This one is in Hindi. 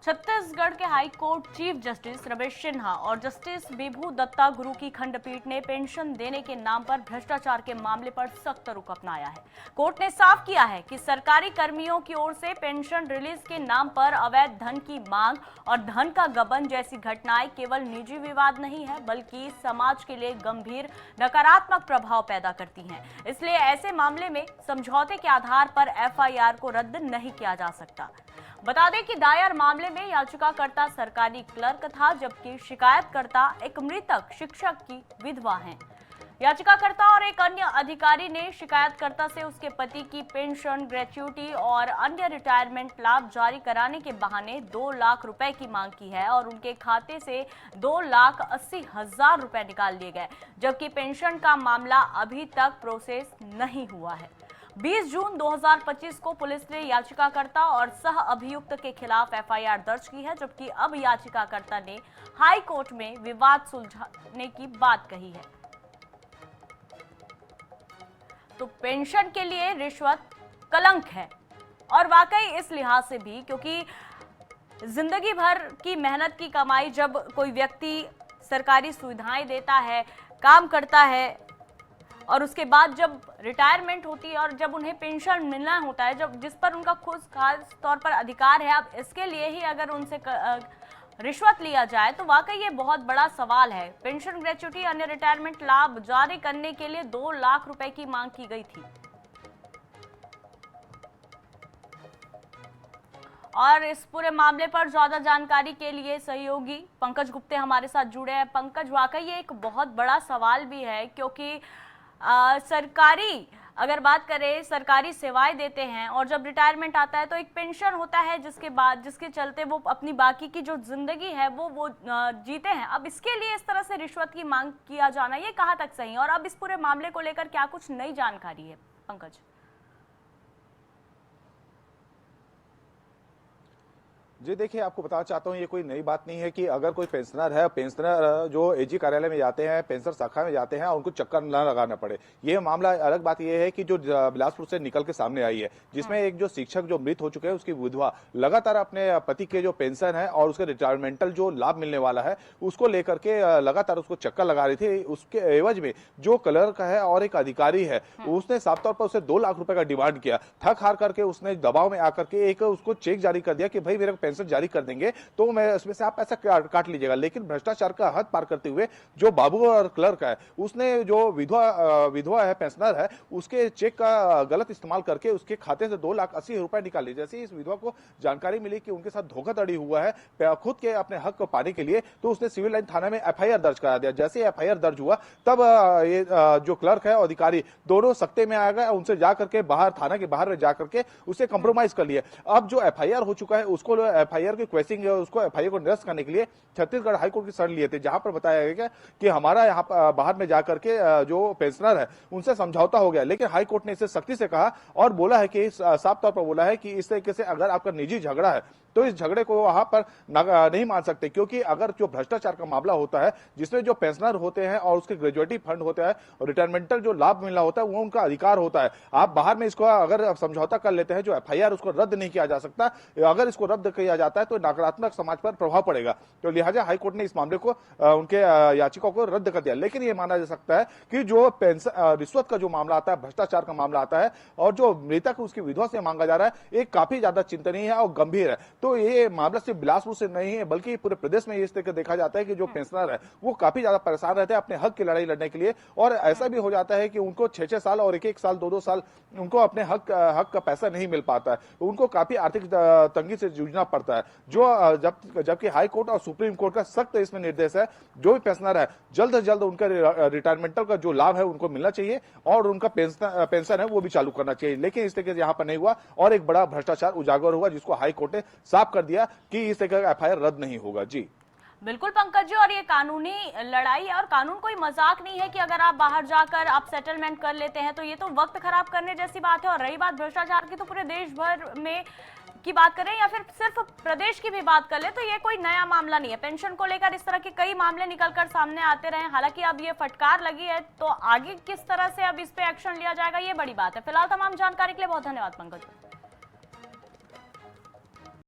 छत्तीसगढ़ के high court chief justice Ramesh Sinha और जस्टिस विभू दत्ता गुरु की खंडपीठ ने पेंशन देने के नाम पर भ्रष्टाचार के मामले पर सख्त रुख अपनाया है। कोर्ट ने साफ किया है कि सरकारी कर्मियों की ओर से पेंशन रिलीज के नाम पर अवैध धन की मांग और धन का गबन जैसी घटनाएं केवल निजी विवाद नहीं है, बल्कि समाज के लिए गंभीर नकारात्मक प्रभाव पैदा करती हैं। इसलिए ऐसे मामले में समझौते के आधार पर एफआईआर को रद्द नहीं किया जा सकता। बता दें कि दायर मामले में याचिकाकर्ता सरकारी क्लर्क था, जबकि शिकायतकर्ता एक मृतक शिक्षक की विधवा हैं। याचिकाकर्ता और एक अन्य अधिकारी ने शिकायतकर्ता से उसके पति की पेंशन, ग्रेच्युटी और अन्य रिटायरमेंट लाभ जारी कराने के बहाने 2 लाख रुपए की मांग की है और उनके खाते से 2,80,000 रुपए निकाल लिए गए, जबकि पेंशन का मामला अभी तक प्रोसेस नहीं हुआ है। 20 जून 2025 को पुलिस ने याचिकाकर्ता और सह अभियुक्त के खिलाफ एफआईआर दर्ज की है, जबकि अब याचिकाकर्ता ने हाई कोर्ट में विवाद सुलझाने की बात कही है। तो पेंशन के लिए रिश्वत कलंक है, और वाकई इस लिहाज से भी, क्योंकि जिंदगी भर की मेहनत की कमाई जब कोई व्यक्ति सरकारी सुविधाएं देता है, काम करता है, और उसके बाद जब रिटायरमेंट होती है और जब उन्हें पेंशन मिलना होता है, जब जिस पर उनका खुद खास तौर पर अधिकार है, अब इसके लिए ही अगर उनसे रिश्वत लिया जाए तो वाकई ये बहुत बड़ा सवाल है। पेंशन, ग्रेच्युटी, अन्य रिटायरमेंट लाभ जारी करने के लिए 2 लाख रुपए की मांग की गई थी। और इस पूरे मामले पर ज्यादा जानकारी के लिए सहयोगी पंकज गुप्ते हमारे साथ जुड़े हैं। पंकज, वाकई ये एक बहुत बड़ा सवाल भी है, क्योंकि सरकारी अगर बात करें, सरकारी सेवाएं देते हैं और जब रिटायरमेंट आता है तो एक पेंशन होता है, जिसके चलते वो अपनी बाकी की जो जिंदगी है वो जीते हैं। अब इसके लिए इस तरह से रिश्वत की मांग किया जाना, ये कहाँ तक सही है, और अब इस पूरे मामले को लेकर क्या कुछ नई जानकारी है पंकज? जी देखिए, आपको बताना चाहता हूँ, ये कोई नई बात नहीं है कि अगर कोई पेंशनर है, पेंशनर जो एजी कार्यालय में जाते हैं, पेंशन शाखा में जाते हैं और उनको चक्कर न लगाना पड़े। ये मामला अलग बात ये है कि जो बिलासपुर से निकल के सामने आई है, जिसमें एक जो शिक्षक जो मृत हो चुके हैं, उसकी विधवा लगातार अपने पति के जो पेंशन है और उसके रिटायरमेंटल जो लाभ मिलने वाला है उसको लेकर के लगातार उसको चक्कर लगा रही थी। उसके एवज में जो क्लर्क है और एक अधिकारी है, उसने साफ तौर पर उसे 2 लाख रुपए का डिमांड किया। थक हार करके उसने दबाव में आकर के एक उसको चेक जारी कर दिया कि भाई मेरे पेंशन जारी कर देंगे तो मैं उसमें से आप पैसा काट लीजिएगा। लेकिन भ्रष्टाचार का हद पार करते हुए जो बाबू और क्लर्क है, उसने जो विधवा है, पेंशनर है, उसके चेक का गलत इस्तेमाल करके उसके खाते से 2,80,000 रुपए निकाल लिए। जैसे इस विधवा को जानकारी मिली कि उनके साथ धोखाधड़ी हुआ है खुद के अपने हक को पाने के लिए, तो उसने सिविल लाइन थाना में एफआईआर दर्ज करा दिया। जैसे एफआईआर दर्ज हुआ तब ये जो क्लर्क है और अधिकारी दोनों सख्ते में आ गए, उनसे जाकर के बाहर, थाना के बाहर में जाकर के उसे कंप्रोमाइज कर लिया। अब जो एफआईआर हो चुका है उसको एफआईआर की क्वेश्चन है, उसको एफआईआर को निरस्त करने के लिए छत्तीसगढ़ हाईकोर्ट की शरण लिए थे, जहां पर बताया गया कि हमारा यहाँ बाहर में जाकर के जो पेंशनर है उनसे समझौता हो गया। लेकिन हाईकोर्ट ने इसे सख्ती से कहा और बोला है कि साफ तौर पर बोला है कि इस तरीके से अगर आपका निजी झगड़ा है तो इस झगड़े को वहां पर नहीं मान सकते, क्योंकि अगर जो भ्रष्टाचार का मामला होता है जिसमें जो पेंशनर होते हैं और उसके ग्रेजुएटी फंड होता है और रिटायरमेंटल जो लाभ मिलना होता है वो उनका अधिकार होता है। आप बाहर में इसको अगर समझौता कर लेते हैं, जो एफआईआर उसको रद्द नहीं किया जा सकता। अगर इसको रद्द किया जाता है तो नकारात्मक समाज पर प्रभाव पड़ेगा, तो लिहाजा हाईकोर्ट ने इस मामले को उनके याचिका को रद्द कर दिया। लेकिन यह माना जा सकता है कि जो पेंशन रिश्वत का जो मामला आता है, भ्रष्टाचार का मामला आता है और जो मृतक उसकी विधवा से मांगा जा रहा है, एक काफी ज्यादा चिंतनीय है और गंभीर है। तो ये मामला सिर्फ बिलासपुर से नहीं है, बल्कि पूरे प्रदेश में इस तरह का देखा जाता है कि जो पेंशनर है वो काफी ज्यादा परेशान रहते हैं अपने हक की लड़ाई लड़ने के लिए, और ऐसा भी हो जाता है कि उनको 6-6 साल और 1-1 साल 2-2 साल उनको अपने हक का पैसा नहीं मिल पाता है, उनको काफी आर्थिक तंगी से जूझना पड़ता है। जो जबकि हाई कोर्ट और सुप्रीम कोर्ट का सख्त इसमें निर्देश है, जो भी पेंशनर है जल्द से जल्द उनका रिटायरमेंटल का जो लाभ है उनको मिलना चाहिए और उनका पेंशन है वो भी चालू करना चाहिए। लेकिन इस तरीके से यहाँ पर नहीं हुआ और एक बड़ा भ्रष्टाचार उजागर हुआ, जिसको हाई कोर्ट ने साफ कर दिया कि इस तरह का एफआईआर रद्द नहीं होगा। जी बिल्कुल पंकज जी, और ये कानूनी लड़ाई है और कानून कोई मजाक नहीं है कि अगर आप बाहर जाकर आप सेटलमेंट कर लेते हैं तो ये तो वक्त खराब करने जैसी बात है। और रही बात भ्रष्टाचार की, तो पूरे देश भर में की बात करें या फिर सिर्फ प्रदेश की भी बात कर ले तो ये कोई नया मामला नहीं है। पेंशन को लेकर इस तरह के कई मामले निकलकर सामने आते रहे, हालांकि अब ये फटकार लगी है, तो आगे किस तरह से अब इस पे एक्शन लिया जाएगा ये बड़ी बात है। फिलहाल तमाम जानकारी के लिए बहुत धन्यवाद पंकज।